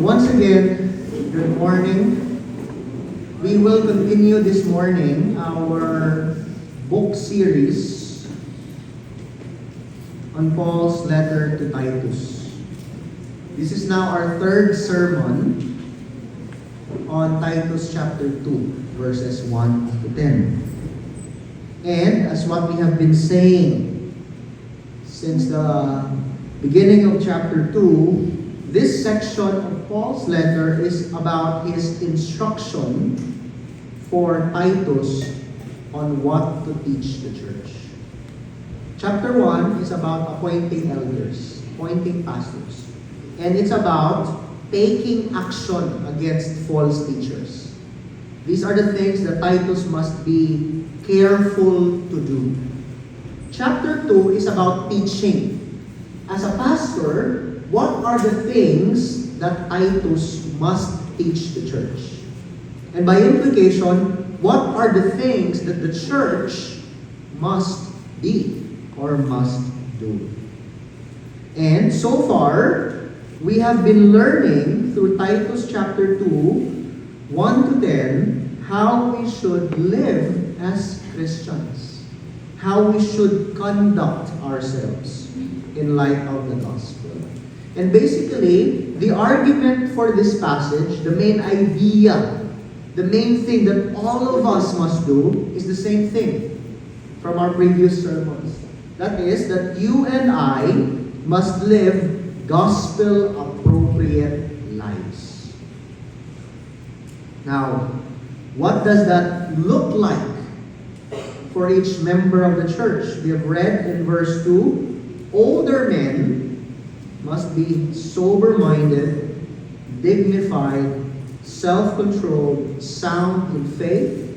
Once again, good morning. We will continue this morning our book series on Paul's letter to Titus. This is now our third sermon on Titus chapter 2, verses 1 to 10. And as what we have been saying since the beginning of chapter 2, this section of Paul's letter is about his instruction for Titus on what to teach the church. Chapter 1 is about appointing elders, appointing pastors. And it's about taking action against false teachers. These are the things that Titus must be careful to do. Chapter 2 is about teaching. As a pastor, what are the things that Titus must teach the church? And by implication, what are the things that the church must be or must do? And so far, we have been learning through Titus chapter 2, 1 to 10, how we should live as Christians, how we should conduct ourselves in light of the gospel. And basically, the argument for this passage, the main idea, the main thing that all of us must do is the same thing from our previous sermons. That is, that you and I must live gospel-appropriate lives. Now, what does that look like for each member of the church? We have read in verse 2, older men must be sober-minded, dignified, self-controlled, sound in faith,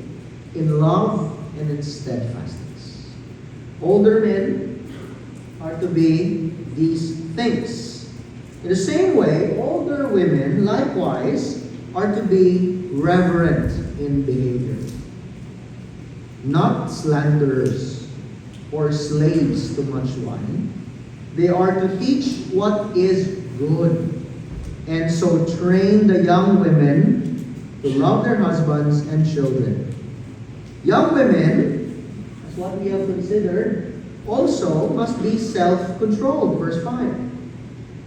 in love, and in steadfastness. Older men are to be these things. In the same way, older women, likewise, are to be reverent in behavior. Not slanderers or slaves to much wine. They are to teach what is good, and so train the young women to love their husbands and children. Young women, as what we have considered, also must be self-controlled. Verse 5.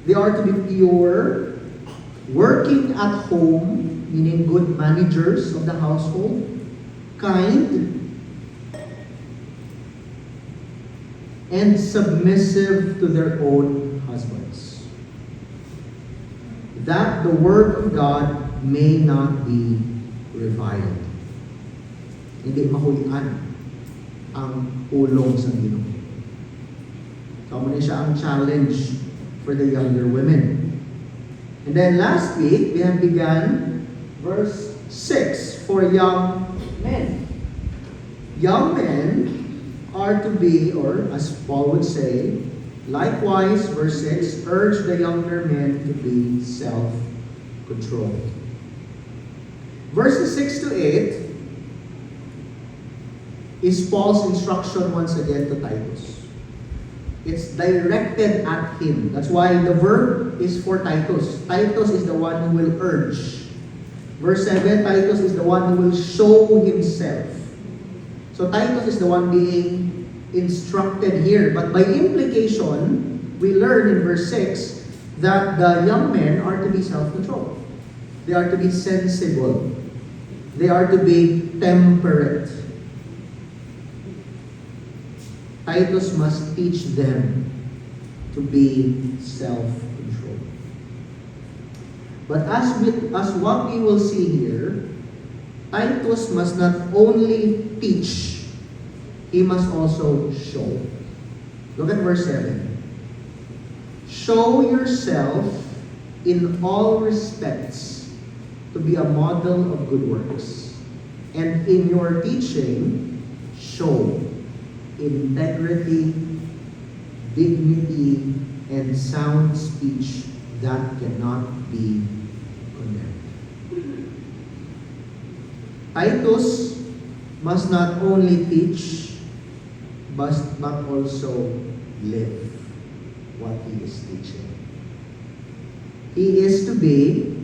They are to be pure, working at home, meaning good managers of the household, kind, and submissive to their own husbands, that the word of God may not be reviled. Hindi mahulian ang ulong sa Ginoo. So, muna siya ang challenge for the younger women. And then last week, we have begun verse 6 for young men. Young men are to be, or as Paul would say, likewise, verse 6, urge the younger men to be self-controlled. Verses 6 to 8 is Paul's instruction once again to Titus. It's directed at him. That's why the verb is for Titus. Titus is the one who will urge. Verse 7, Titus is the one who will show himself. So Titus is the one being instructed here. But by implication, we learn in verse 6 that the young men are to be self-controlled. They are to be sensible. They are to be temperate. Titus must teach them to be self-controlled. But as what we will see here, Titus must not only teach, he must also show. Look at verse 7. Show yourself in all respects to be a model of good works. And in your teaching, show integrity, dignity, and sound speech that cannot be condemned. Titus must not only teach, but also live what he is teaching. He is to be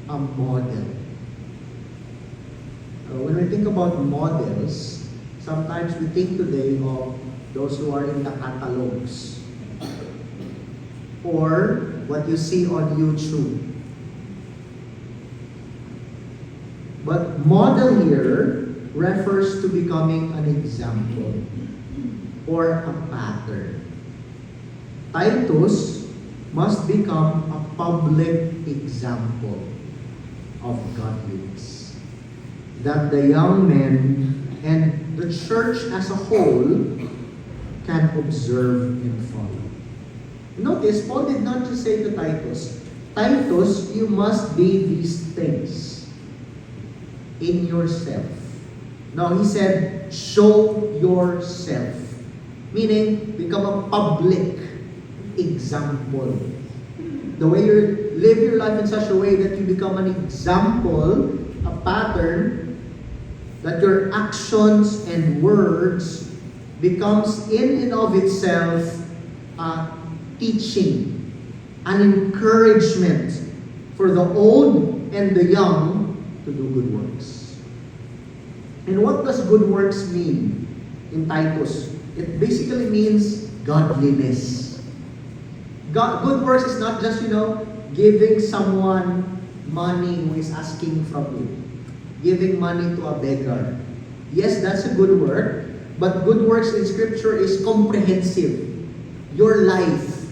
a model. When we think about models, sometimes we think today of those who are in the catalogs or what you see on YouTube. But model here refers to becoming an example or a pattern. Titus must become a public example of godliness that the young men and the church as a whole can observe and follow. Notice, Paul did not just say to Titus, Titus, you must be these things in yourself. No, he said, show yourself. Meaning, become a public example. The way you live your life in such a way that you become an example, a pattern, that your actions and words becomes in and of itself a teaching, an encouragement for the old and the young to do good works. And what does good works mean in Titus? It basically means godliness. Good works is not just, giving someone money who is asking from you. Giving money to a beggar. Yes, that's a good work, but good works in Scripture is comprehensive. Your life,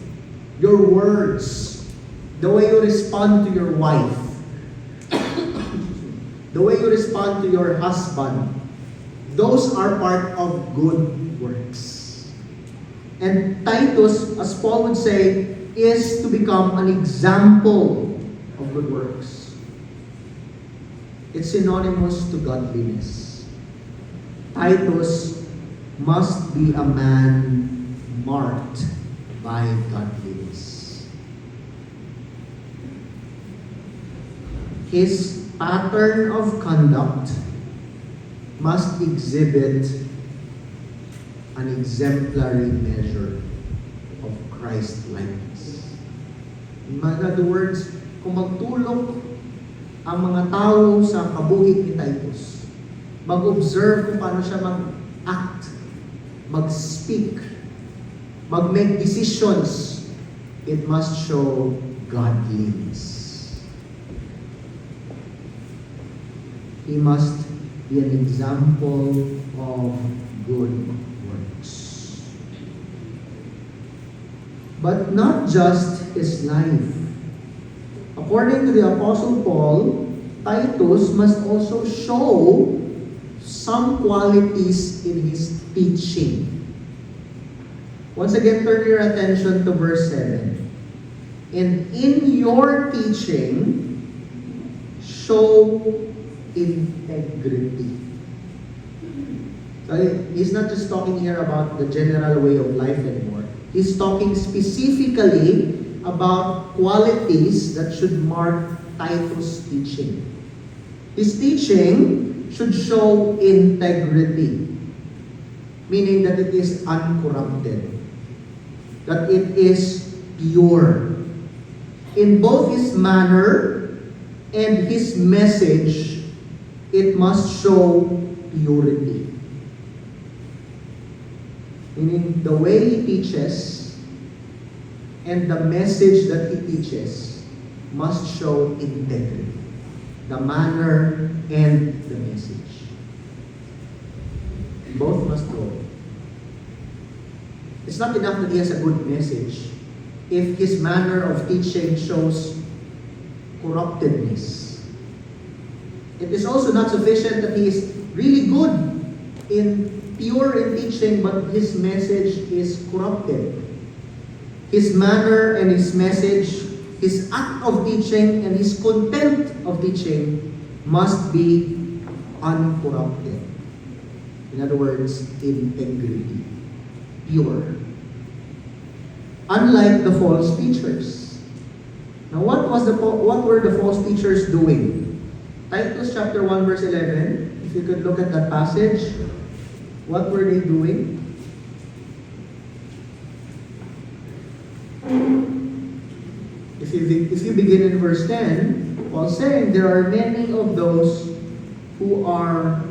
your words, the way you respond to your wife, the way you respond to your husband, those are part of good works. And Titus, as Paul would say, is to become an example of good works. It's synonymous to godliness. Titus must be a man marked by godliness. His pattern of conduct must exhibit an exemplary measure of Christ-likeness. In other words, kung magtulok ang mga tao sa kabuhit ni Titus, mag-observe kung paano siya mag-act, mag-speak, mag-make decisions, it must show godliness. He must be an example of good works. But not just his life. According to the Apostle Paul, Titus must also show some qualities in his teaching. Once again, turn your attention to verse 7. And in your teaching, show integrity. So he's not just talking here about the general way of life anymore. He's talking specifically about qualities that should mark Titus' teaching. His teaching should show integrity, meaning that it is uncorrupted, that it is pure. In both his manner and his message, it must show purity. Meaning the way he teaches and the message that he teaches must show integrity. The manner and the message. Both must go. It's not enough that he has a good message if his manner of teaching shows corruptedness. It is also not sufficient that he is really good pure in teaching, but his message is corrupted. His manner and his message, his act of teaching and his content of teaching must be uncorrupted. In other words, integrity, pure. Unlike the false teachers. Now, what were the false teachers doing? Titus chapter 1 verse 11, if you could look at that passage, what were they doing? If you begin in verse 10, Paul saying, there are many of those who are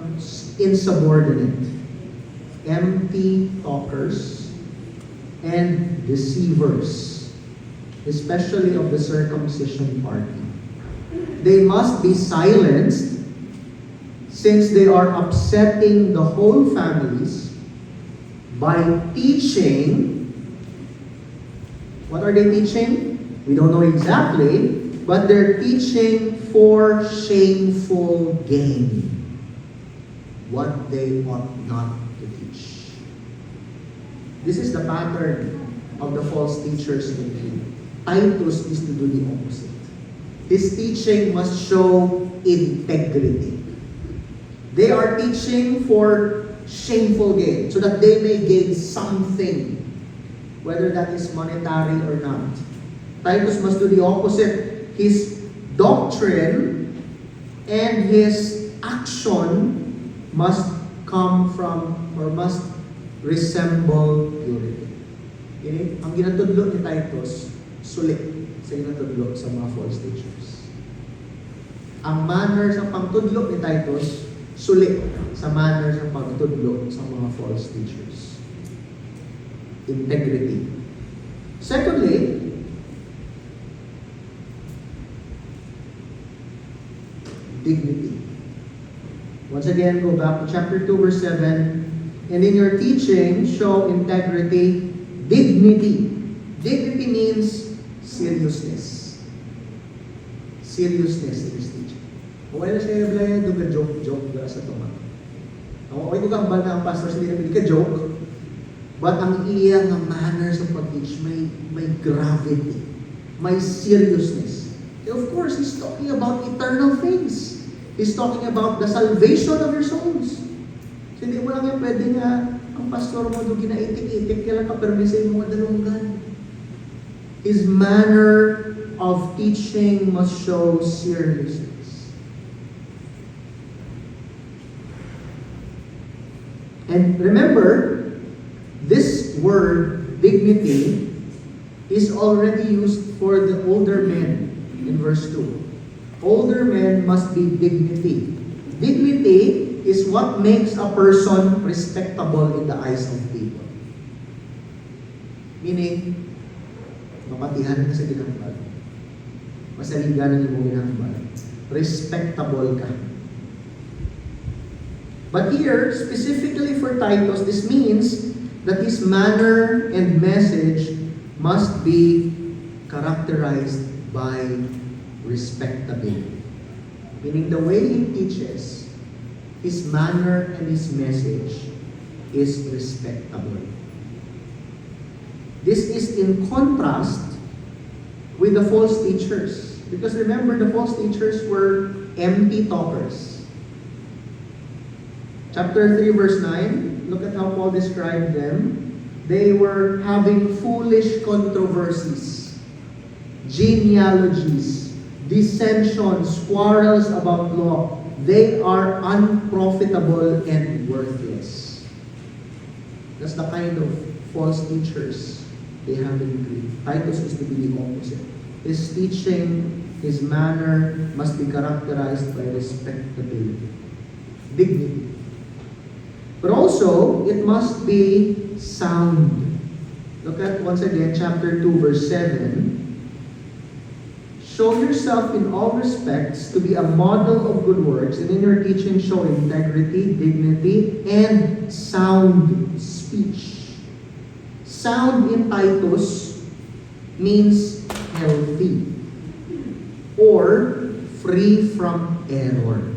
insubordinate, empty talkers, and deceivers, especially of the circumcision party. They must be silenced since they are upsetting the whole families by teaching. What are they teaching? We don't know exactly, but they're teaching for shameful gain what they ought not to teach. This is the pattern of the false teachers in King. Titus is to do the opposite. His teaching must show integrity. They are teaching for shameful gain, so that they may gain something, whether that is monetary or not. Titus must do the opposite. His doctrine and his action must come from, or must resemble purity. Ang ginatudlo ni Titus, sulit sa ginatudlo sa mga false teachers. Ang manner sa pagtudlo ni Titus, sulit sa manner sa pagtudlo sa mga false teachers. Integrity. Secondly, dignity. Once again, go back to chapter 2, verse 7. And in your teaching, show integrity, dignity. Dignity means seriousness. Seriousness in his teaching. Okay na siya yung doon ka-joke sa tumak. Okay ko kang bal na ang pastor sa hindi ka-joke, but ang iya ng manner sa pag-teach, may gravity, may seriousness. And of course, he's talking about eternal things. He's talking about the salvation of your souls. So, hindi mo lang yung pwede nga, ang pastor mo doon ginaitik-itik, kailan ka permisa yung mga dalunggan. His manner of teaching must show seriousness. And remember, this word, dignity, is already used for the older men in verse 2. Older men must be dignity. Dignity is what makes a person respectable in the eyes of people. Meaning, mapatihan ka sa ginambal. Masaligan ng iyong ginambal. Respectable ka. But here, specifically for Titus, this means that his manner and message must be characterized by respectability. Meaning the way he teaches, his manner and his message is respectable. This is in contrast with the false teachers. Because remember, the false teachers were empty talkers. Chapter 3, verse 9, look at how Paul described them. They were having foolish controversies, genealogies, dissensions, quarrels about law. They are unprofitable and worthless. That's the kind of false teachers they have in Greek. Titus is to be the opposite. His teaching, his manner must be characterized by respectability, dignity. But also, it must be sound. Look at once again chapter 2, verse 7. Show yourself in all respects to be a model of good works, and in your teaching show integrity, dignity, and sound speech. Sound in Titus means healthy or free from error.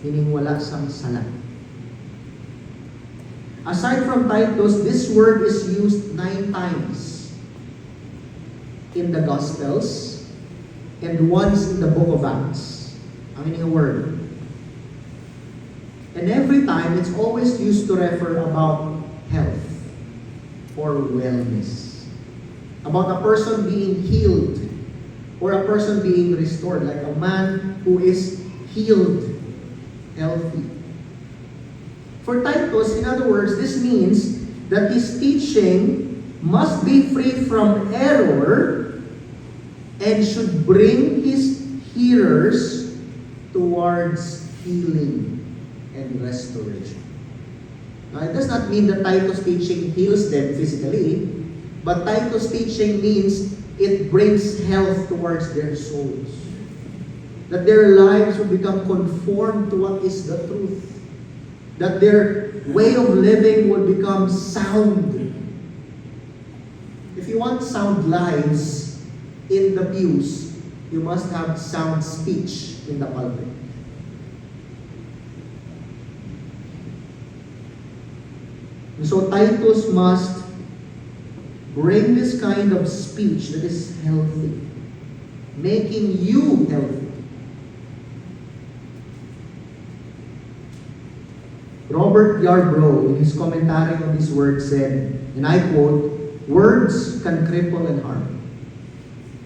Meaning wala sang sala. Aside from Titus, this word is used 9 times in the Gospels and once in the book of Acts. Ang meaning word. And every time, it's always used to refer about health or wellness. About a person being healed or a person being restored, like a man who is healed, healthy. For Titus, in other words, this means that his teaching must be free from error and should bring his hearers towards healing and restoration. Now, it does not mean that Titus' teaching heals them physically, but Titus' teaching means it brings health towards their souls. That their lives will become conformed to what is the truth. That their way of living will become sound. If you want sound lives in the pews, you must have sound speech in the pulpit. And so Titus must bring this kind of speech that is healthy, making you healthy. Robert Yarbrough, in his commentary on this word, said, and I quote, "Words can cripple and harm."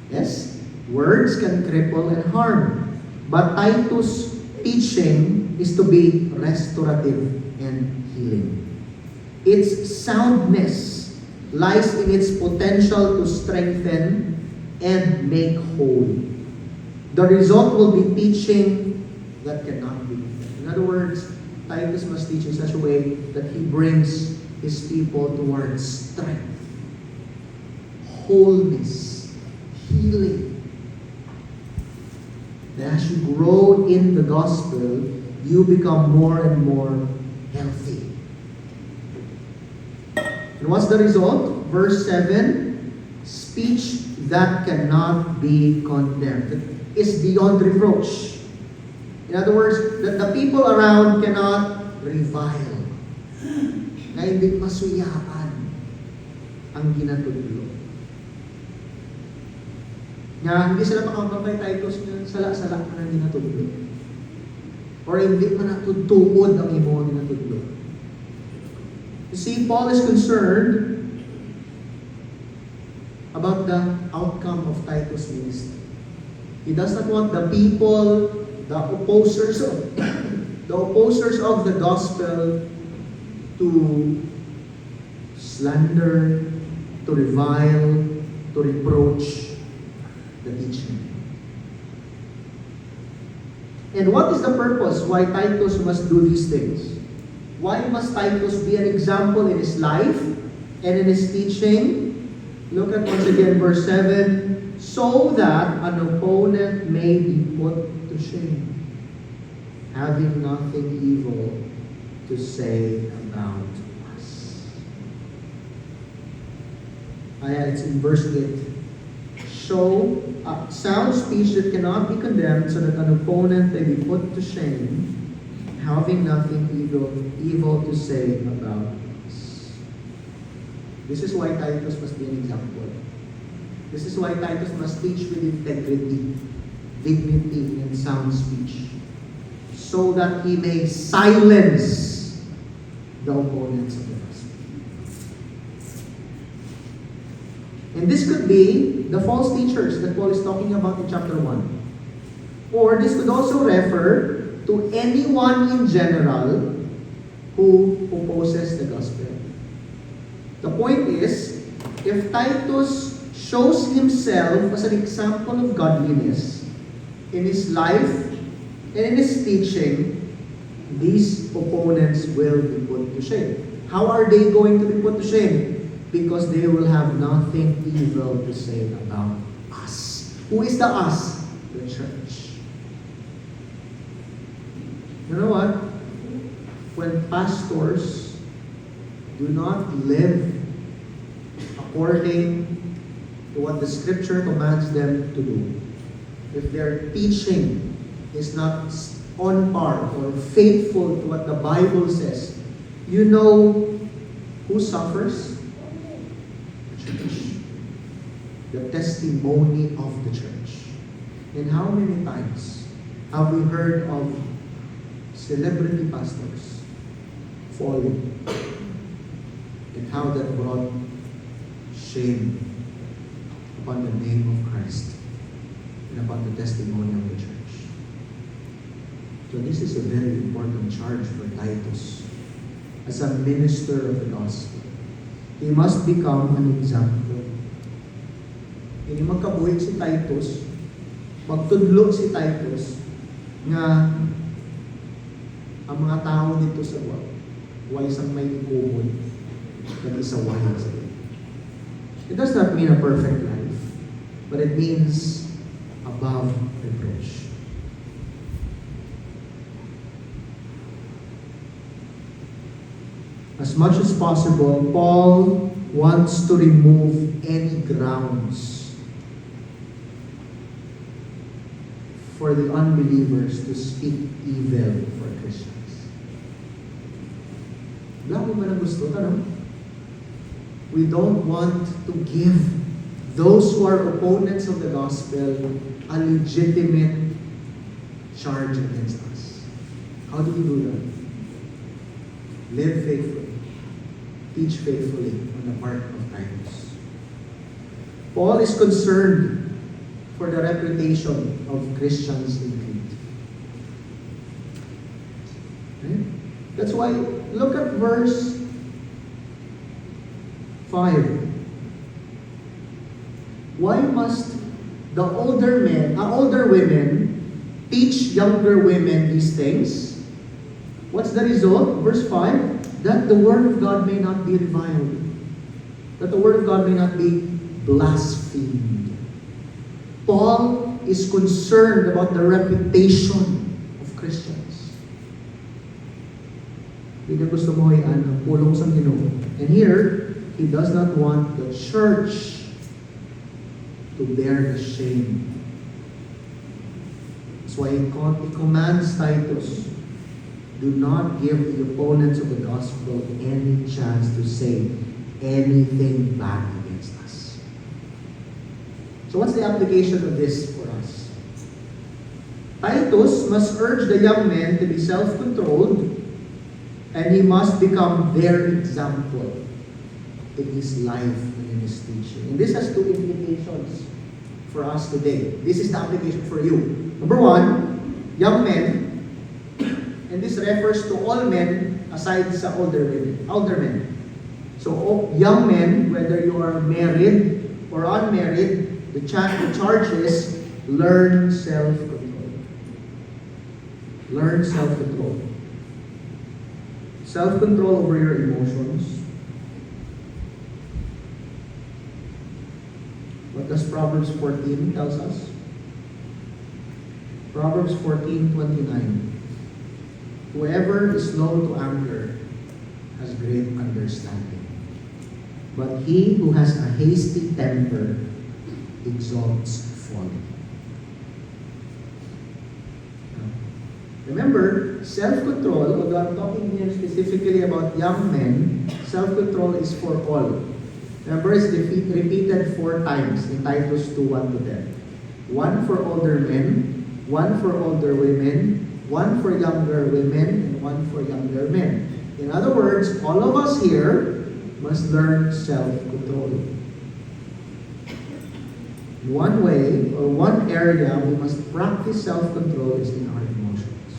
Yes, words can cripple and harm. But Titus' teaching is to be restorative and healing. Its soundness lies in its potential to strengthen and make whole. The result will be teaching that cannot be. In other words, Titus must teach in such a way that he brings his people towards strength, wholeness, healing. That as you grow in the gospel, you become more and more healthy. And what's the result? Verse 7, speech that cannot be condemned. It is beyond reproach. In other words, that the people around cannot revile. Na hindi masuyapan ang ginatudlo. Nga hindi sila makampapay Titus na sala-sala na ginatudlo. Or hindi pa natutupod ang imo ginatudlo. You see, Paul is concerned about the outcome of Titus' ministry. He does not want the people, the opposers of the gospel to slander, to revile, to reproach the teaching. And what is the purpose why Titus must do these things? Why must Titus be an example in his life and in his teaching? Look at once again verse 7, so that an opponent may be put to shame, having nothing evil to say about us. It's in verse 8. Show sound speech that cannot be condemned, so that an opponent may be put to shame, having nothing evil to say about us. This is why Titus must be an example. This is why Titus must teach with integrity, dignity, and sound speech, so that he may silence the opponents of the gospel. And this could be the false teachers that Paul is talking about in chapter 1. Or this could also refer to anyone in general who opposes the gospel. The point is, if Titus shows himself as an example of godliness in his life and in his teaching, these opponents will be put to shame. How are they going to be put to shame? Because they will have nothing evil to say about us. Who is the us? The church. You know what? When pastors do not live according to what the scripture commands them to do, if their teaching is not on par or faithful to what the Bible says, you know who suffers? The church. The testimony of the church. And how many times have we heard of celebrity pastors falling, and how that brought shame upon the name of Christ and upon the testimony of the church. So this is a very important charge for Titus as a minister of the gospel. He must become an example. Ini magkabuhi si Titus, magtudlo si Titus, nga ang mga tao dito sa wala isang may ikumod, nag-isawahin sa iyo. It does not mean a perfect life, but it means above reproach. As much as possible, Paul wants to remove any grounds for the unbelievers to speak evil for Christians. Wala mo man ang gusto, tanong? We don't want to give those who are opponents of the gospel a legitimate charge against us. How do we do that? Live faithfully. Teach faithfully on the part of Titus. Paul is concerned for the reputation of Christians in Crete. Okay? That's why, look at verse 5. Why must the older women teach younger women these things? What's the result? Verse 5, that the word of God may not be reviled. That the word of God may not be blasphemed. Paul is concerned about the reputation of Christians. Hindi na gusto mo ang pulong sa Ginoo. And here, he does not want the church to bear the shame. That's why he commands Titus, do not give the opponents of the gospel any chance to say anything bad against us. So what's the application of this for us? Titus must urge the young men to be self-controlled, and he must become their example in his life and in his teaching. And this has two implications for us today. This is the application for you. Number one, young men, and this refers to all men aside sa older men. So young men, whether you are married or unmarried, the charge is learn self-control. Learn self-control. Self-control over your emotions. What does Proverbs 14 tells us? Proverbs 14:29. Whoever is slow to anger has great understanding, but he who has a hasty temper exalts folly. Remember, self-control, although I'm talking here specifically about young men, self-control is for all. Remember, it's repeated 4 times in Titus 2:1-10. One for older men, one for older women, one for younger women, and one for younger men. In other words, all of us here must learn self-control. One way, or one area we must practice self-control is in our emotions.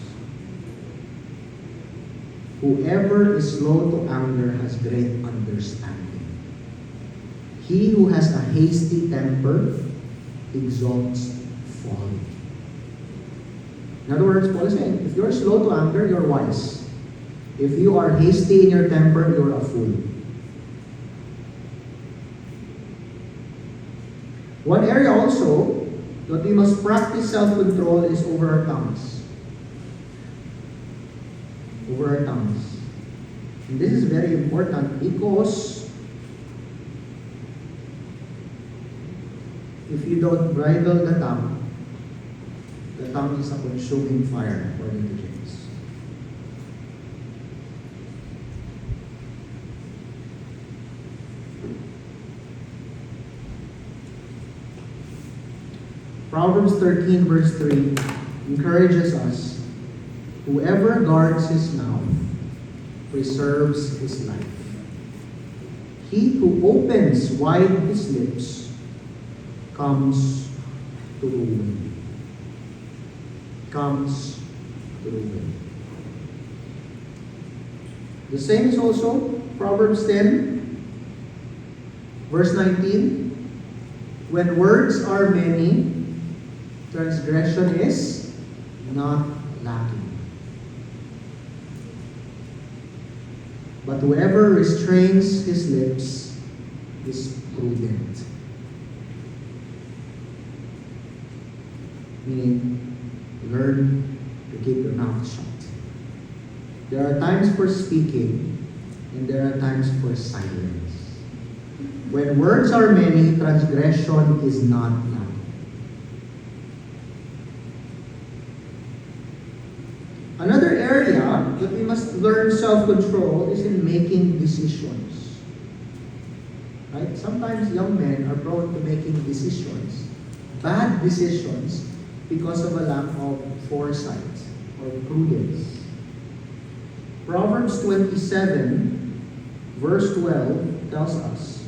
Whoever is slow to anger has great understanding. He who has a hasty temper exalts folly. In other words, Paul is saying, if you're slow to anger, you're wise. If you are hasty in your temper, you're a fool. One area also that we must practice self-control is over our tongues. Over our tongues. And this is very important because if you don't bridle the tongue is a consuming fire, according to James. Proverbs 13 verse 3 encourages us, whoever guards his mouth preserves his life. He who opens wide his lips comes to ruin. Comes to ruin. The same is also Proverbs 10 Verse 19, when words are many, transgression is not lacking. But whoever restrains his lips is prudent. Meaning, learn to keep your mouth shut. There are times for speaking, and there are times for silence. When words are many, transgression is not lacking. Another area that we must learn self-control is in making decisions. Right? Sometimes young men are prone to making decisions, bad decisions, because of a lack of foresight or prudence. Proverbs 27, verse 12 tells us,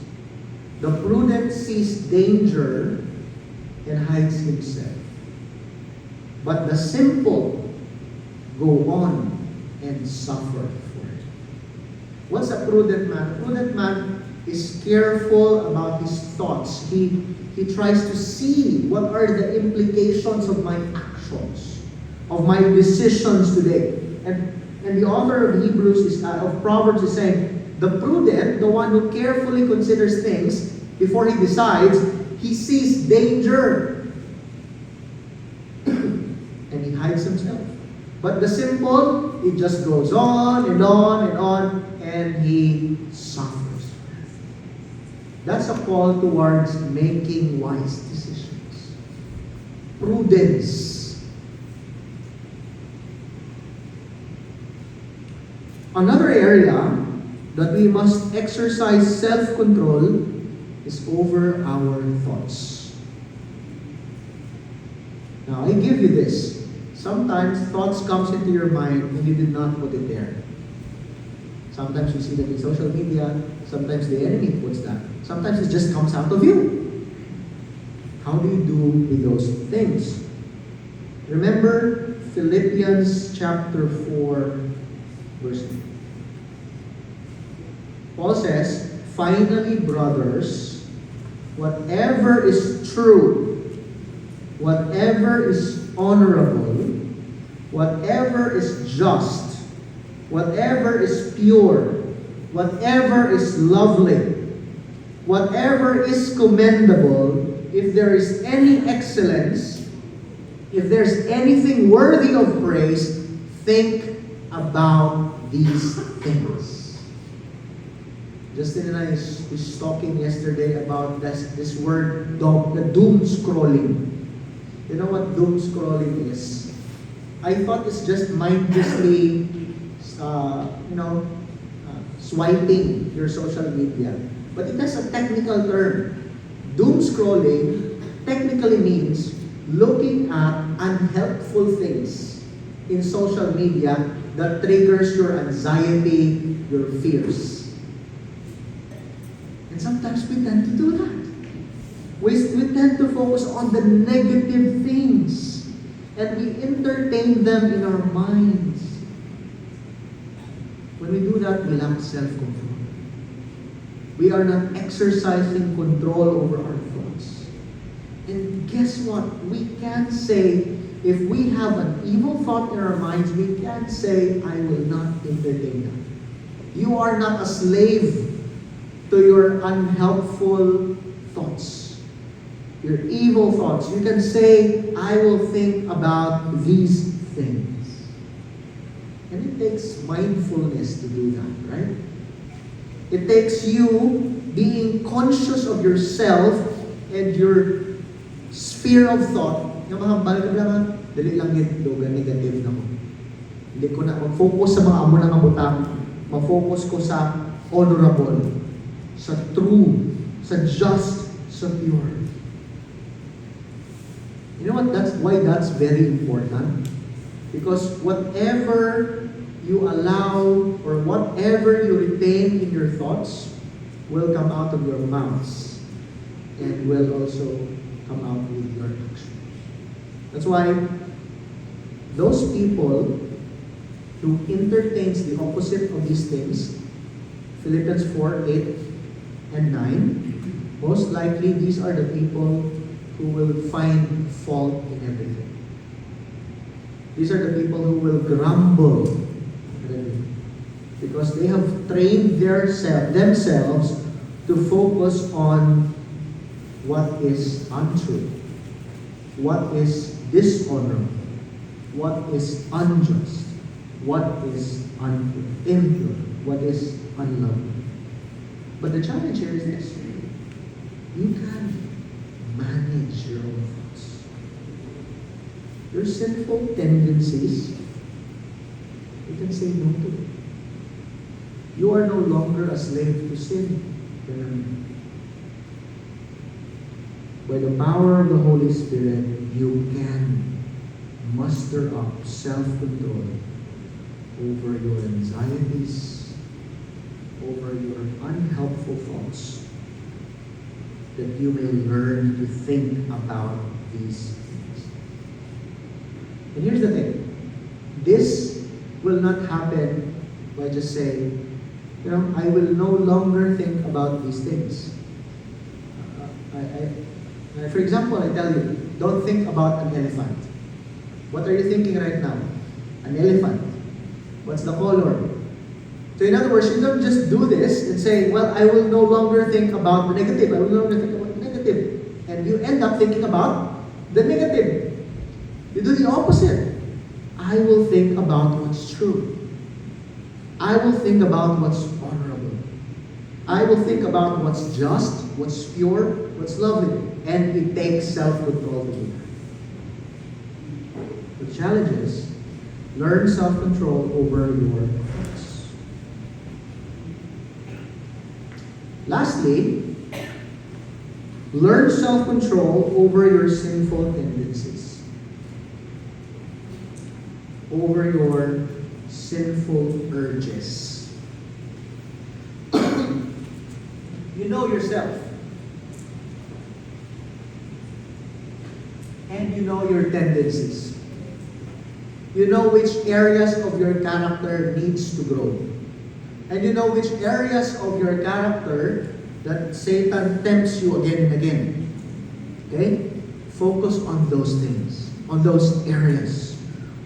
the prudent sees danger and hides himself, but the simple go on and suffer for it. What's a prudent man? A prudent man is careful about his thoughts. He tries to see what are the implications of my actions, of my decisions today. And the author of of Proverbs is saying, the prudent, the one who carefully considers things before he decides, he sees danger and he hides himself. But the simple, it just goes on and on and on, and he suffers. That's a call towards making wise decisions. Prudence. Another area that we must exercise self-control is over our thoughts. Now, I give you this. Sometimes thoughts comes into your mind and you did not put it there. Sometimes you see that in social media, sometimes the enemy puts that. Sometimes it just comes out of you. How do you do with those things? Remember Philippians chapter 4, verse 8. Paul says, finally, brothers, whatever is true, whatever is honorable, whatever is just, whatever is pure, whatever is lovely, whatever is commendable, if there is any excellence, if there's anything worthy of praise, think about these things. Justin and I was talking yesterday about this word, the doom scrolling. You know what doom scrolling is? I thought it's just mindlessly, swiping your social media. But it has a technical term. Doom scrolling technically means looking at unhelpful things in social media that triggers your anxiety, your fears. And sometimes we tend to do that. We tend to focus on the negative things and we entertain them in our minds. When we do that, we lack self-control. We are not exercising control over our thoughts. And guess what? We can't say, if we have an evil thought in our minds, we can't say, I will not entertain that. You are not a slave to your unhelpful thoughts, your evil thoughts. You can say, I will think about these things. And it takes mindfulness to do that, right? It takes you being conscious of yourself and your sphere of thought. Yung mga balagag lang, dali lang yun, negative na ko. Hindi ko na mag-focus sa mga amo ng amutang, mag-focus ko sa honorable, sa true, sa just, sa pure. You know what? That's why that's very important. Because whatever you allow or whatever you retain in your thoughts will come out of your mouths and will also come out with your actions. That's why those people who entertains the opposite of these things, Philippians 4, 8, and 9, most likely these are the people who will find fault in everything. These are the people who will grumble at everything, because they have trained themselves to focus on what is untrue, what is dishonorable, what is unjust, what is impure, what is unlovely. But the challenge here is this: you can manage your own thoughts. Your sinful tendencies, you can say no to it. You are no longer a slave to sin. By the power of the Holy Spirit, you can muster up self-control over your anxieties, over your unhelpful thoughts, that you may learn to think about these things. And here's the thing: this will not happen by just saying, I will no longer think about these things. For example, I tell you, don't think about an elephant. What are you thinking right now? An elephant. What's the color? So in other words, you don't just do this and say, well, I will no longer think about the negative. I will no longer think about the negative. And you end up thinking about the negative. You do the opposite. I will think about what's true. I will think about what's honorable. I will think about what's just, what's pure, what's lovely. And it takes self-control to do that. The challenge is, learn self-control over your thoughts. Lastly, learn self-control over your sinful tendencies. Over your sinful urges. You know yourself. And you know your tendencies. You know which areas of your character needs to grow. And you know which areas of your character that Satan tempts you again and again. Okay? Focus on those things, on those areas.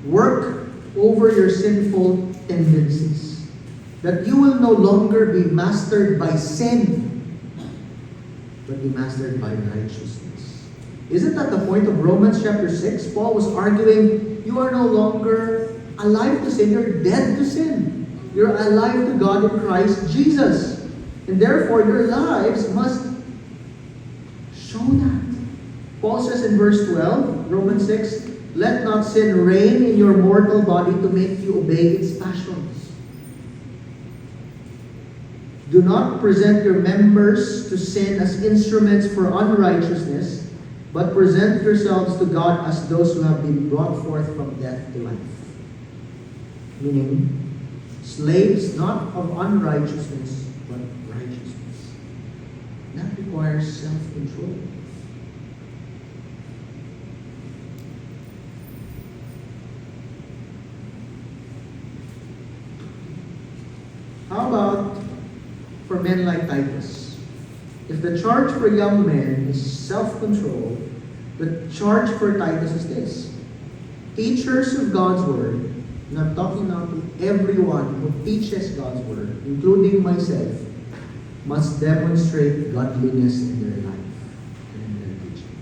Work over your sinful tendencies, that you will no longer be mastered by sin, but be mastered by righteousness. Isn't that the point of Romans chapter 6? Paul was arguing, you are no longer alive to sin, you're dead to sin. You're alive to God in Christ Jesus. And therefore, your lives must show that. Paul says in verse 12, Romans 6, let not sin reign in your mortal body to make you obey its passions. Do not present your members to sin as instruments for unrighteousness, but present yourselves to God as those who have been brought forth from death to life. Meaning, slaves not of unrighteousness, but righteousness. That requires self-control. How about for men like Titus? If the charge for young men is self-control, the charge for Titus is this: teachers of God's Word, and I'm talking now to everyone who teaches God's Word, including myself, must demonstrate godliness in their life and in their teaching.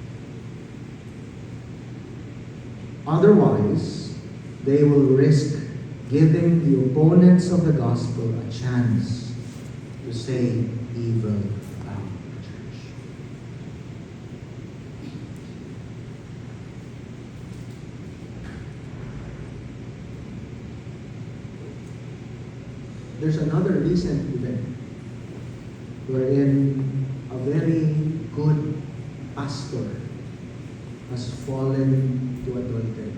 Otherwise, they will risk giving the opponents of the gospel a chance to say evil about the church. There's another recent event wherein a very good pastor has fallen to adultery.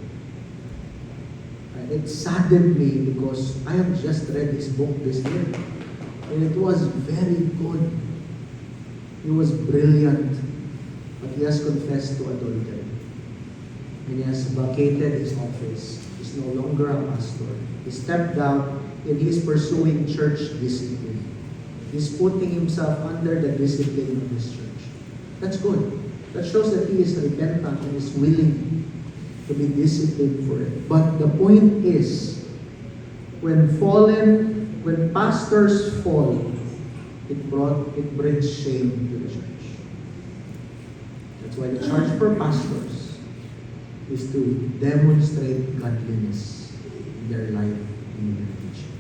It saddened me because I have just read his book this year. And it was very good. He was brilliant. But he has confessed to adultery. And he has vacated his office. He's no longer a pastor. He stepped down and he's pursuing church discipline. He's putting himself under the discipline of his church. That's good. That shows that he is repentant and is willing to be disciplined for it. But the point is, when pastors fall, it brings shame to the church. That's why the charge for pastors is to demonstrate godliness in their life and in their teaching.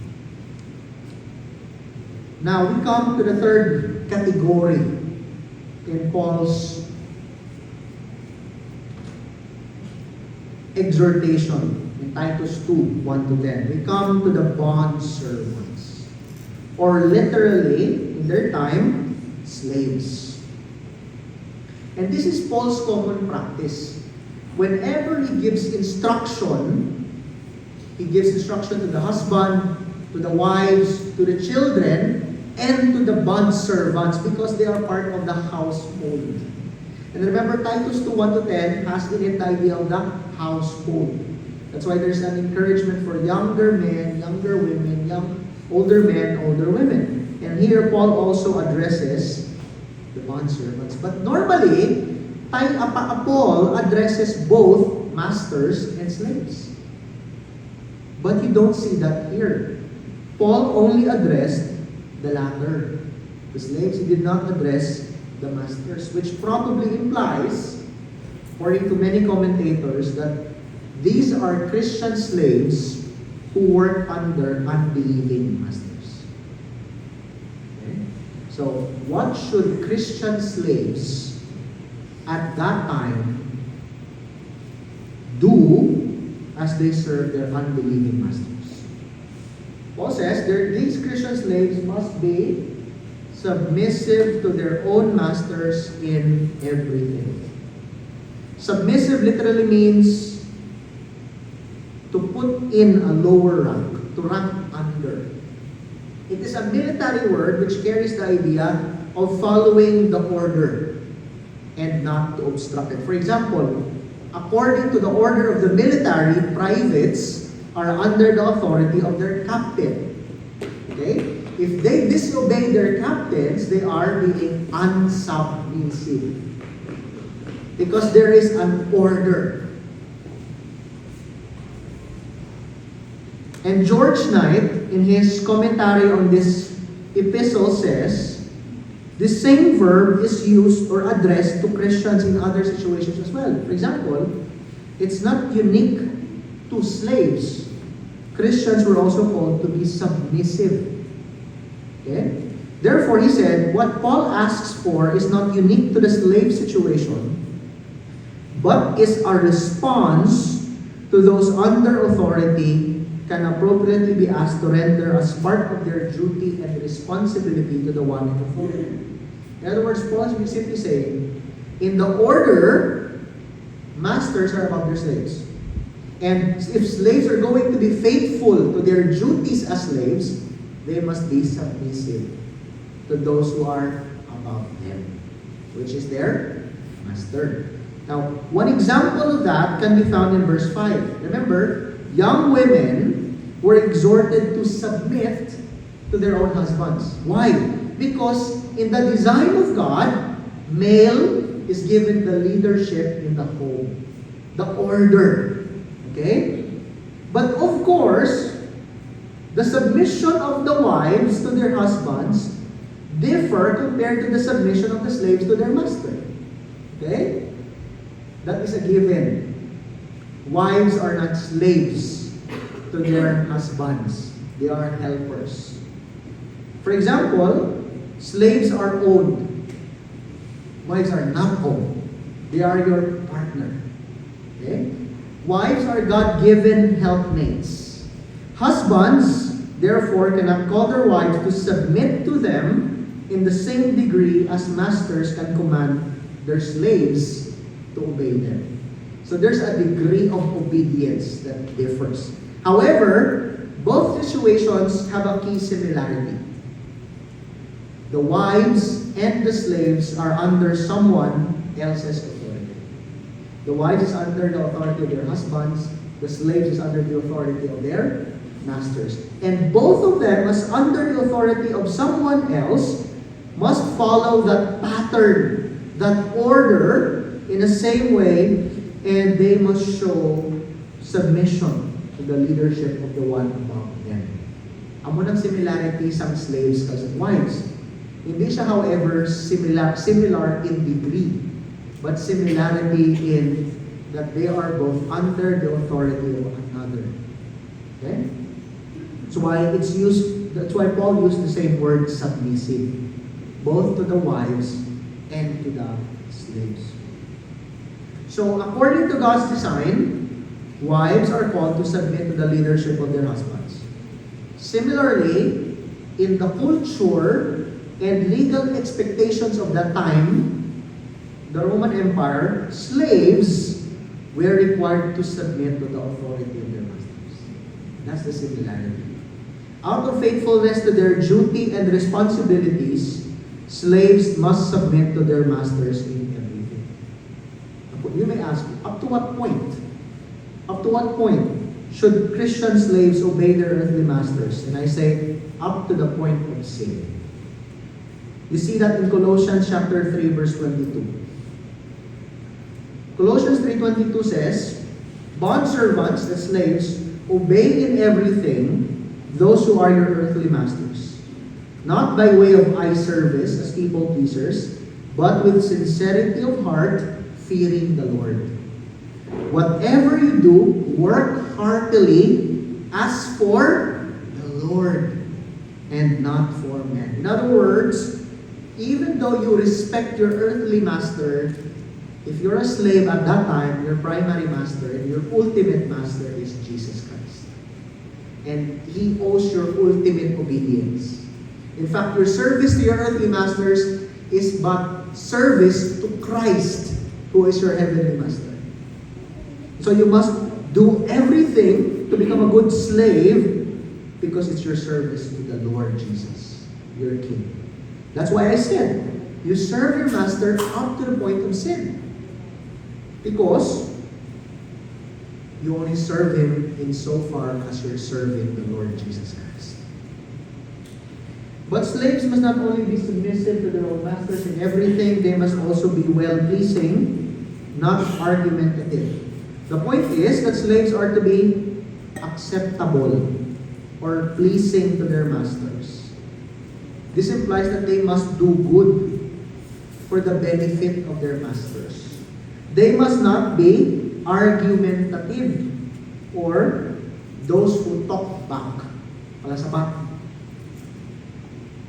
Now, we come to the third category in Paul's exhortation in Titus 2, 1-10. We come to the bond servants, or literally, in their time, slaves. And this is Paul's common practice. Whenever he gives instruction to the husband, to the wives, to the children, and to the bond servants, because they are part of the household. And remember, Titus 2, 1-10 has in it the idea of the household. That's why there's an encouragement for younger men, younger women, older men, older women. And here Paul also addresses the bondservants. But normally, Paul addresses both masters and slaves. But you don't see that here. Paul only addressed the latter. The slaves, he did not address the masters, which probably implies, according to many commentators, that these are Christian slaves who work under unbelieving masters. Okay? So, what should Christian slaves at that time do as they serve their unbelieving masters? Paul says these Christian slaves must be submissive to their own masters in everything. Submissive literally means to put in a lower rank, to rank under. It is a military word which carries the idea of following the order and not to obstruct it. For example, according to the order of the military, privates are under the authority of their captain. Okay? If they disobey their captains, they are being unsubmissive. Because there is an order. And George Knight, in his commentary on this epistle, says, the same verb is used or addressed to Christians in other situations as well. For example, it's not unique to slaves. Christians were also called to be submissive. Okay? Therefore, he said, what Paul asks for is not unique to the slave situation, but is a response to those under authority can appropriately be asked to render as part of their duty and responsibility to the one in authority. In other words, Paul is simply saying, in the order, masters are above their slaves. And if slaves are going to be faithful to their duties as slaves, they must be submissive to those who are above them, which is their master. Now, one example of that can be found in verse 5. Remember, young women were exhorted to submit to their own husbands. Why? Because in the design of God, male is given the leadership in the home, the order. Okay? But of course, the submission of the wives to their husbands differ compared to the submission of the slaves to their master. Okay? That is a given. Wives are not slaves to their husbands. They are helpers. For example, slaves are owned. Wives are not owned. They are your partner. Okay? Wives are God-given helpmates. Husbands, therefore, cannot call their wives to submit to them in the same degree as masters can command their slaves to obey them. So there's a degree of obedience that differs. However, both situations have a key similarity. The wives and the slaves are under someone else's authority. The wives is under the authority of their husbands. The slaves is under the authority of their masters. And both of them, as under the authority of someone else, must follow that pattern that order in the same way, and they must show submission to the leadership of the one above them. Amo ng similarity sa slaves kasi wives. Hindi siya, however, similar in degree, but similarity in that they are both under the authority of another. Okay? That's why Paul used the same word submissive, both to the wives and to the slaves. So, according to God's design, wives are called to submit to the leadership of their husbands. Similarly, in the culture and legal expectations of that time, the Roman Empire, slaves were required to submit to the authority of their masters. That's the similarity. Out of faithfulness to their duty and responsibilities, slaves must submit to their masters in everything. You may ask, up to what point? Up to what point should Christian slaves obey their earthly masters? And I say, up to the point of sin. You see that in Colossians chapter 3, verse 22. Colossians 3:22 says, bondservants and slaves, obey in everything those who are your earthly masters, not by way of eye service as people pleasers, but with sincerity of heart, fearing the Lord. Whatever you do, work heartily as for the Lord and not for men. In other words, even though you respect your earthly master, if you're a slave at that time, your primary master and your ultimate master is Jesus Christ. And He owes your ultimate obedience. In fact, your service to your earthly masters is but service to Christ, who is your heavenly master. So you must do everything to become a good slave because it's your service to the Lord Jesus, your King. That's why I said, you serve your master up to the point of sin. Because you only serve Him in so far as you're serving the Lord Jesus Christ. But slaves must not only be submissive to their own masters in everything, they must also be well-pleasing, not argumentative. The point is that slaves are to be acceptable or pleasing to their masters. This implies that they must do good for the benefit of their masters. They must not be argumentative or those who talk back. Palasapat.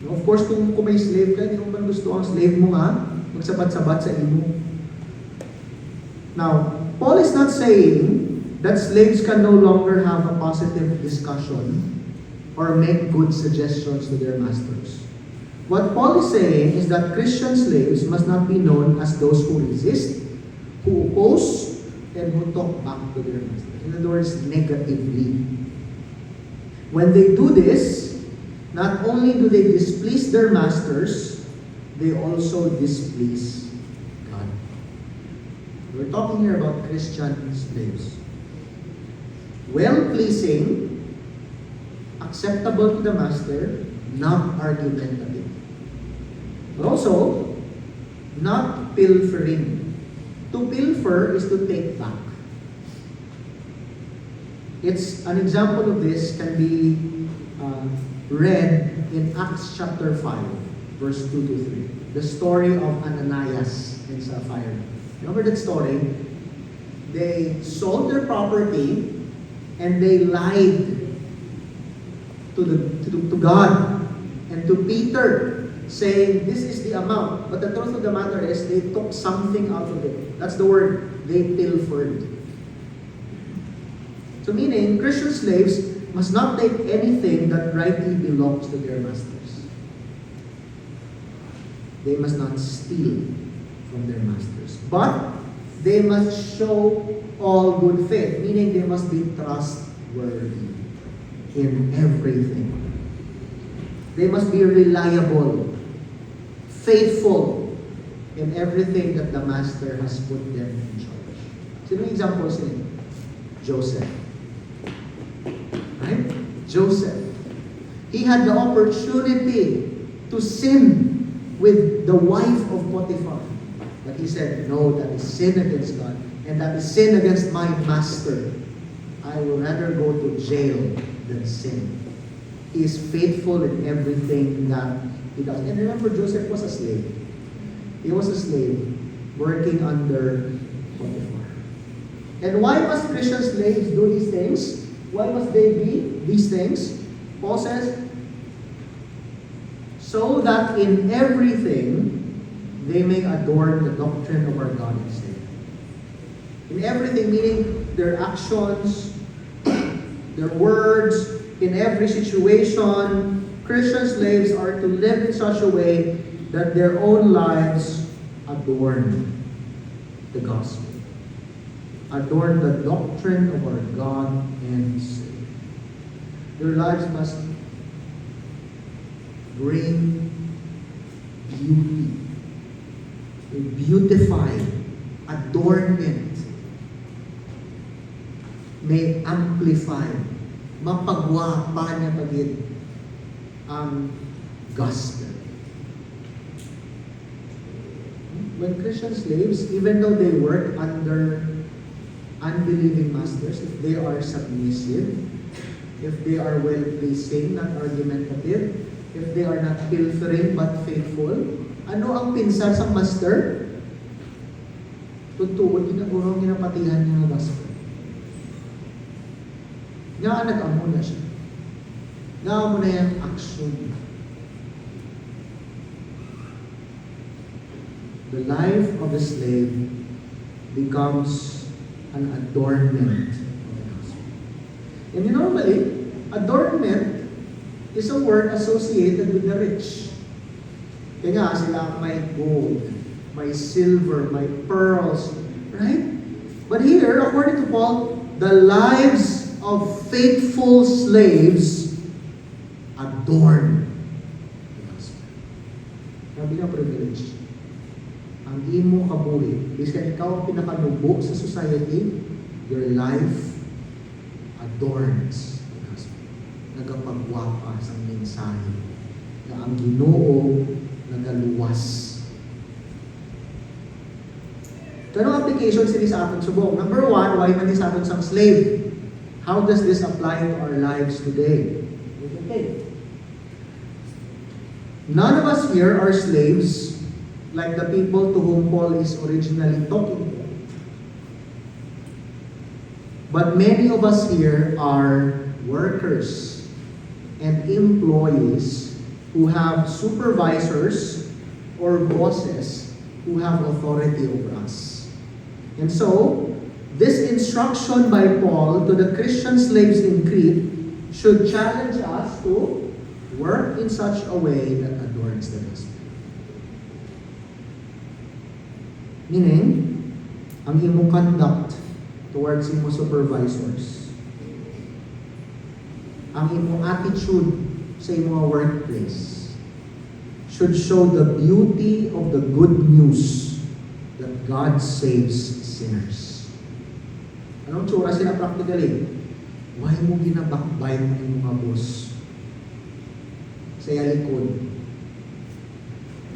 Of course, kung may slave ka, hindi mo man gusto ang slave mo nga, magsabat-sabat sa imo. Now, Paul is not saying that slaves can no longer have a positive discussion or make good suggestions to their masters. What Paul is saying is that Christian slaves must not be known as those who resist, who oppose, and who talk back to their masters. In other words, negatively. When they do this, not only do they displease their masters, they also displease God. We're talking here about Christian slaves. Well-pleasing, acceptable to the master, not argumentative. But also, not pilfering. To pilfer is to take back. It's an example of this can be read in Acts chapter 5, verse 2 to 3. The story of Ananias and Sapphira. Remember that story? They sold their property and they lied to God and to Peter, saying this is the amount. But the truth of the matter is they took something out of it. That's the word, they pilfered. So meaning, Christian slaves must not take anything that rightly belongs to their masters. They must not steal from their masters. But they must show all good faith, meaning they must be trustworthy in everything. They must be reliable, faithful in everything that the master has put them in charge. Sino yung examples niya? Joseph. Right? Joseph. He had the opportunity to sin with the wife of Potiphar. But he said, no, that is sin against God. And that is sin against my master. I will rather go to jail than sin. He is faithful in everything that he does. And remember, Joseph was a slave. He was a slave working under Potiphar. And why must Christian slaves do these things? Why must they be these things? Paul says, so that in everything they may adorn the doctrine of our God and Savior. In everything, meaning their actions, their words, in every situation, Christian slaves are to live in such a way that their own lives adorn the gospel. Adorn the doctrine of our God and Savior. Their lives must bring beauty, beautify, adornment, may amplify, mapagwapa niya pagid ang gospel. When Christian slaves, even though they work under unbelieving masters, if they are submissive, if they are well-pleasing, not argumentative, if they are not pilfering but faithful, ano ang pinsar sa master? Tutuod, ginagurong ginapatihan niya ng gospel. Nga nag-amo na siya. Nga mo na yung action. The life of a slave becomes an adornment of the gospel. And normally, adornment is a word associated with the rich. Kaya nga sila may gold, may silver, may pearls, right? But here, according to Paul, the lives of faithful slaves adorn the gospel. Grabe na privilege. Ang imo kabuhi, biskan ikaw ang pinakanubo sa society, your life adorns the gospel. Nagapagwapa sa mensahe na ang Ginoo nagaluwas. Ganong application sila sa ating subong. Number one, why man sa ating sang slave? How does this apply to our lives today? Okay. None of us here are slaves like the people to whom Paul is originally talking to. But many of us here are workers and employees who have supervisors or bosses who have authority over us. And so, this instruction by Paul to the Christian slaves in Crete should challenge us to work in such a way that adorns the gospel. Meaning, ang imong conduct towards imong supervisors, ang imong attitude sa imong workplace should show the beauty of the good news that God saves sinners. Anong tsura sila practically? Why mo ginabakbite ang mga boss sa likod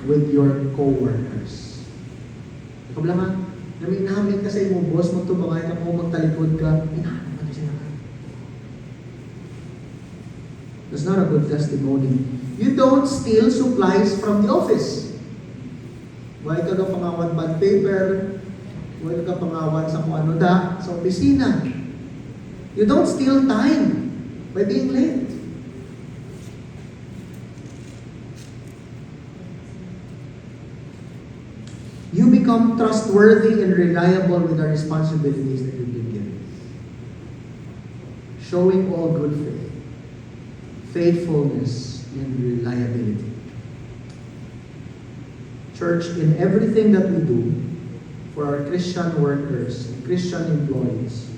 with your co-workers? Ikaw lang ha, namin ka sa imong boss, magtubangay ka mo, magtalikod ka, inahanap ka sila ka. That's not a good testimony. You don't steal supplies from the office. Why ka ka pangawat bond paper, why ka pangawat sa kung ano da, sa opisina. You don't steal time by being late. You become trustworthy and reliable with the responsibilities that you've been given. Showing all good faith, faithfulness, and reliability. Church, in everything that we do for our Christian workers, Christian employees,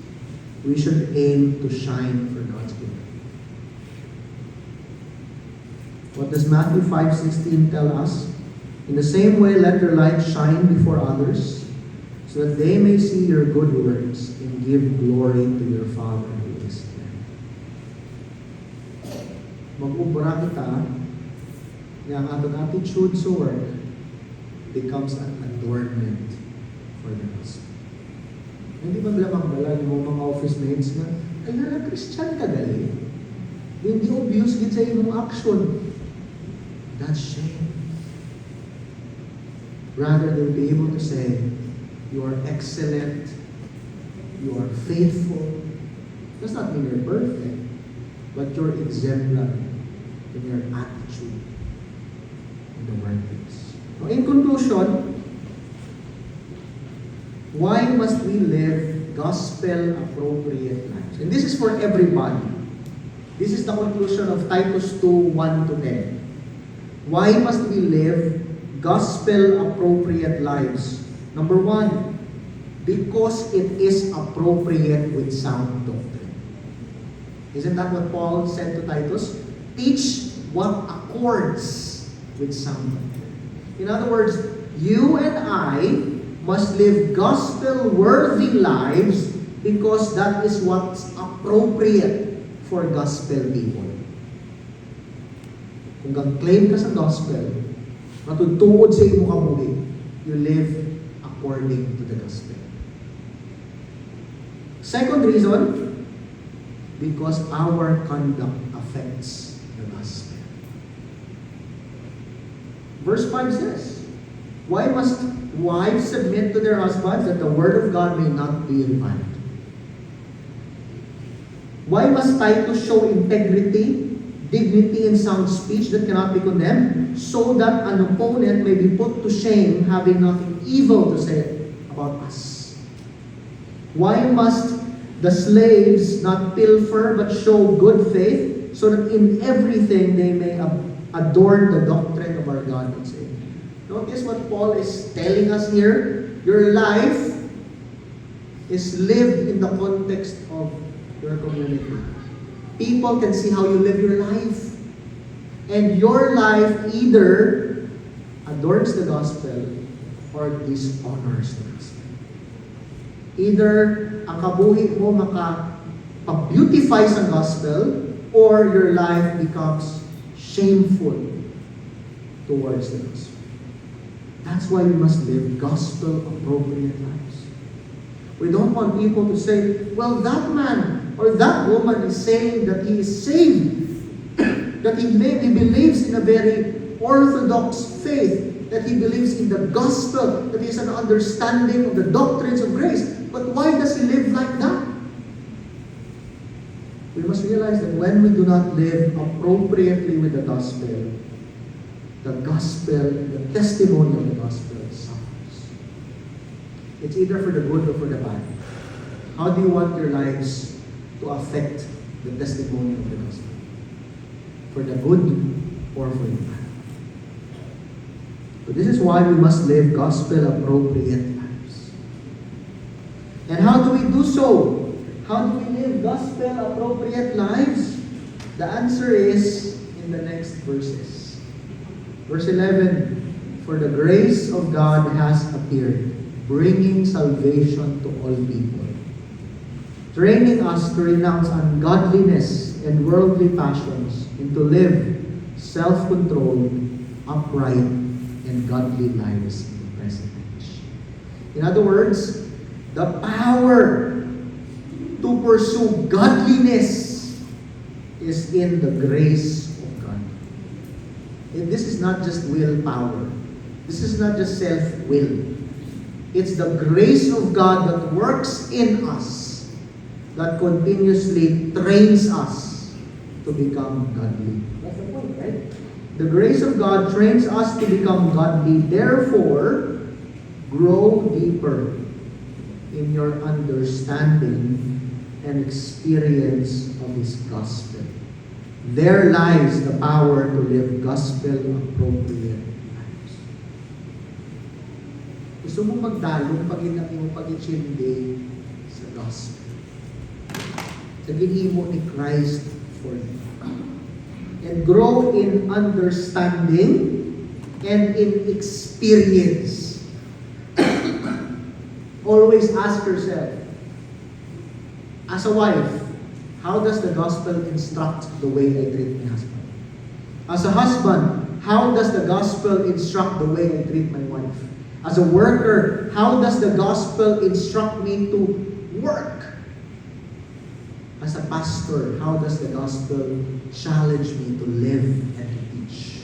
we should aim to shine for God's glory. What does Matthew 5:16 tell us? In the same way, let your light shine before others, so that they may see your good works and give glory to your Father who is in heaven. Mag-ubra kita na ang atong attitude sa work becomes an adornment for the gospel. Hindi ba lamang bala yung mga office mates na, ay na Christian ka gali. Hindi obvious din sa imong action. That's shame. Rather than be able to say, you are excellent, you are faithful. Does not mean you're perfect, but you're exemplary in your attitude in the workplace. So in conclusion, why must we live gospel-appropriate lives? And this is for everybody. This is the conclusion of Titus 2, 1 to 10. Why must we live gospel-appropriate lives? Number one, because it is appropriate with sound doctrine. Isn't that what Paul said to Titus? Teach what accords with sound doctrine. In other words, you and I must live gospel-worthy lives because that is what's appropriate for gospel people. Kung gag-claim ka sa gospel, matutuod sa imo kabuhi, you live according to the gospel. Second reason, because our conduct affects the gospel. Verse 5 says, why must wives submit to their husbands that the word of God may not be revived? Why must Titus show integrity, dignity, and sound speech that cannot be condemned, so that an opponent may be put to shame, having nothing evil to say about us? Why must the slaves not pilfer but show good faith, so that in everything they may adorn the doctrine of our God and Savior? Notice what Paul is telling us here. Your life is lived in the context of your community. People can see how you live your life. And your life either adorns the gospel or dishonors the gospel. Either ang kabuhi mo makapag-beautify sa gospel or your life becomes shameful towards the gospel. That's why we must live gospel-appropriate lives. We don't want people to say, well, that man or that woman is saying that he is saved, that he maybe believes in a very orthodox faith, that he believes in the gospel, that he has an understanding of the doctrines of grace. But why does he live like that? We must realize that when we do not live appropriately with the gospel, the testimony of the gospel suffers. It's either for the good or for the bad. How do you want your lives to affect the testimony of the gospel? For the good or for the bad? So this is why we must live gospel-appropriate lives. And how do we do so? How do we live gospel-appropriate lives? The answer is in the next verses. Verse 11, for the grace of God has appeared, bringing salvation to all people, training us to renounce ungodliness and worldly passions, and to live self-controlled, upright, and godly lives in the present age. In other words, the power to pursue godliness is in the grace of God. And this is not just willpower. This is not just self-will. It's the grace of God that works in us, that continuously trains us to become godly. That's the point, right? The grace of God trains us to become godly. Therefore, grow deeper in your understanding and experience of His gospel. There lies the power to live gospel-appropriate lives. Gusto mong magdalong pag inang pag-ichindi sa gospel. Sa ginhimo ni Christ for you. And grow in understanding and in experience. Always ask yourself, as a wife, how does the gospel instruct the way I treat my husband? As a husband, how does the gospel instruct the way I treat my wife? As a worker, how does the gospel instruct me to work? As a pastor, how does the gospel challenge me to live and to teach?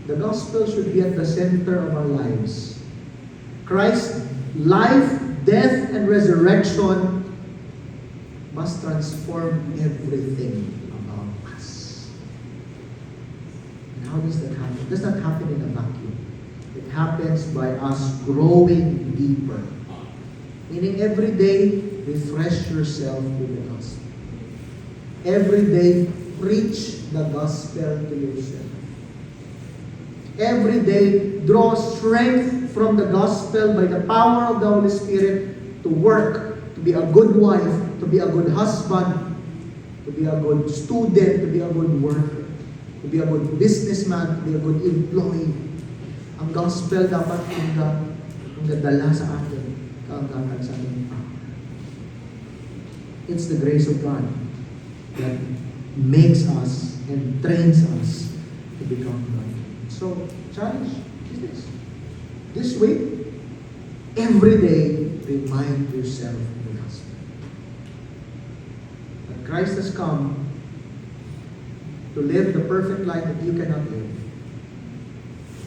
The gospel should be at the center of our lives. Christ's life, death, and resurrection must transform everything about us. And how does that happen? It does not happen in a vacuum. It happens by us growing deeper. Meaning every day, refresh yourself with the gospel. Every day, preach the gospel to yourself. Every day, draw strength from the gospel by the power of the Holy Spirit to work, to be a good wife, to be a good husband, to be a good student, to be a good worker, to be a good businessman, to be a good employee. Ang gospel dapat dala sa atin, kaanggakan sa ating power. It's the grace of God that makes us and trains us to become God. So, challenge is this. This week, every day, remind yourself of the gospel. That Christ has come to live the perfect life that you cannot live.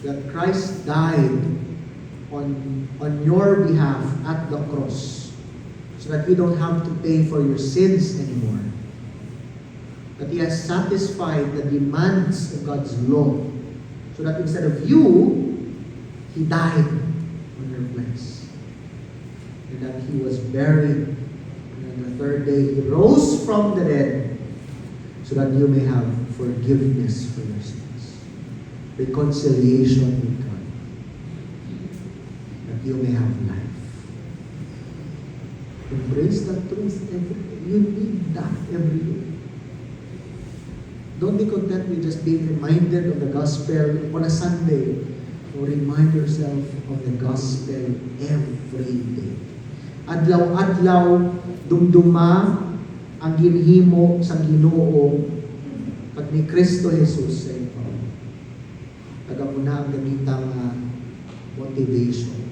That Christ died on your behalf at the cross so that you don't have to pay for your sins anymore. That He has satisfied the demands of God's law so that instead of you, He died on your place. And that He was buried. And on the third day, He rose from the dead so that you may have forgiveness for your sins. Reconciliation with God. That you may have life. Embrace that truth every day. You need that every day. Don't be content with just being reminded of the gospel on a Sunday. Or remind yourself of the gospel every day. Adlaw-adlaw, dumduma ang ginhimo sa Ginoo pag ni Kristo Jesus sa ito. Taga-muna ang gamitang motivation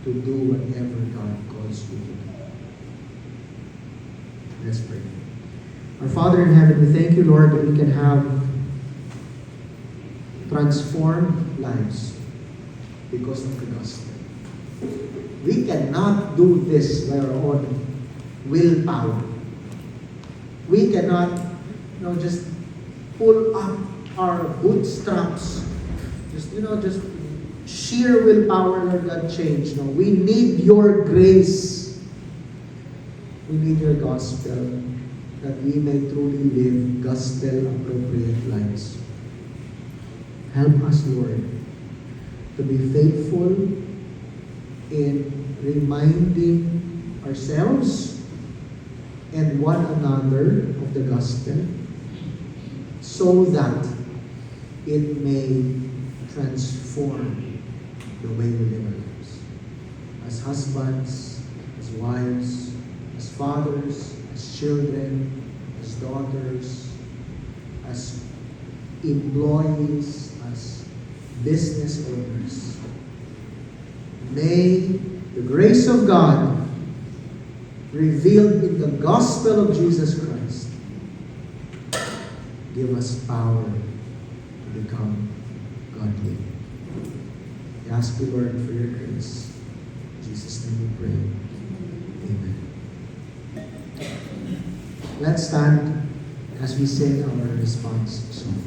to do whatever God calls you to do. Let's pray. Our Father in heaven, we thank you, Lord, that we can have transformed lives because of the gospel. We cannot do this by our own willpower. We cannot, just pull up our bootstraps. Just sheer willpower, Lord God, change. No, we need your grace. We need your gospel that we may truly live gospel-appropriate lives. Help us, Lord, to be faithful in reminding ourselves and one another of the gospel so that it may transform the way we live our lives. As husbands, as wives, as fathers, as children, as daughters, as employees, as business owners. May the grace of God revealed in the gospel of Jesus Christ give us power to become godly. We ask you, Lord, for your grace. In Jesus' name we pray. Amen. Let's stand as we sing our response song.